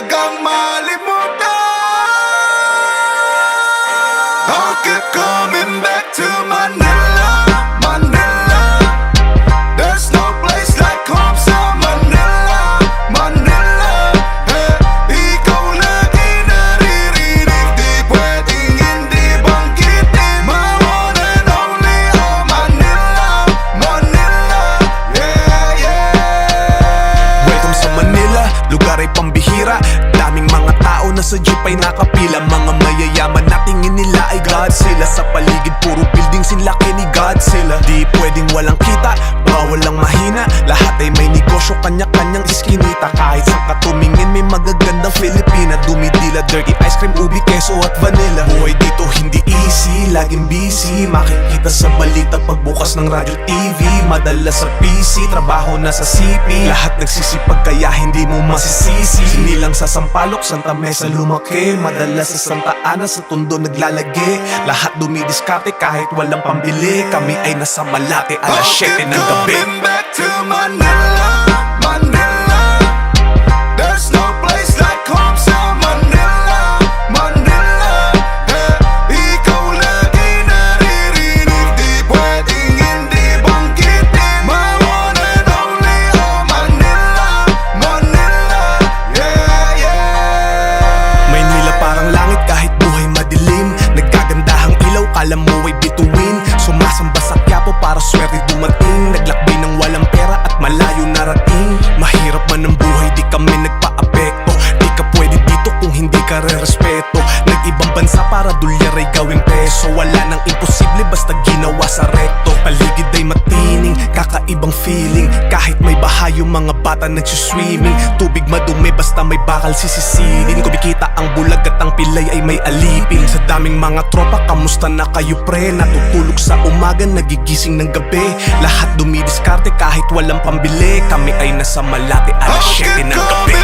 talagang malimutan. I keep coming back to Manila, Manila. There's no place like home sa Manila, Manila. Ikaw lagi naririnig, di pwedeng hindi banggitin. My one and only, oh Manila, Manila. Yeah, yeah. Welcome sa Manila, lugar ay pambihira. Daming mga tao na sa jeep ay nakapila. Mga mayayaman na tingin nila ay Godzilla. Sa paligid puro building sinlaki ni Godzilla. Di pwedeng walang kita, bawal lang mahina. Lahat ay may negosyo, kanya-kanyang iskinita. Kahit sa katumingin may magagandang Filipina. Dumidila, dirty ice cream, ubi, keso at vanilla. Buhay dito hindi easy, laging busy. Makikita sa balita pagbukas ng radyo, TV. Madala sa PC, trabaho na sa CP. Lahat nagsisipag kaya hindi mo masisisi. Sinilang sa Sampaloc, Santa Mesa lumaki. Madala sa Santa Ana, sa Tondo naglalagi. Lahat dumidiskarte kahit walang pambili. Kami ay nasa Malate, alas 7 ng gabi. Coming back to Manila, Manila. There's no place like home sa Manila, Manila. Ikaw lagi naririnig, di pwedeng hindi banggitin. My one and only, oh Manila, Manila. Yeah, yeah. Maynila parang langit kahit buhay madilim. Nagkagandahang ilaw, kala mo ay bituin. Sumasamba sa Quiapo para swerte dumating. Naglakbay ng walang pera at malayo narating. Mahirap man ang buhay, di kami nagpa-apekto. Di ka pwede dito kung hindi ka re-respeto. Nag-ibang bansa para dolyar ay gawing peso. Wala nang imposible basta ginawa sa rekto. Paligid ay matining, kakaibang feeling. Kahit may baha yung mga bata nagsiswimming. Tubig madumi basta may bakal sisisilin. Kumikita ang bulag at ang pilay ay may alipin. Sa daming mga tropa, kamusta na kayo pre? Natutulog sa umaga, nagigising ng gabi. Lahat dumidiskarte kahit walang pambili. Kami ay nasa Malate, alas 7 ng gabi.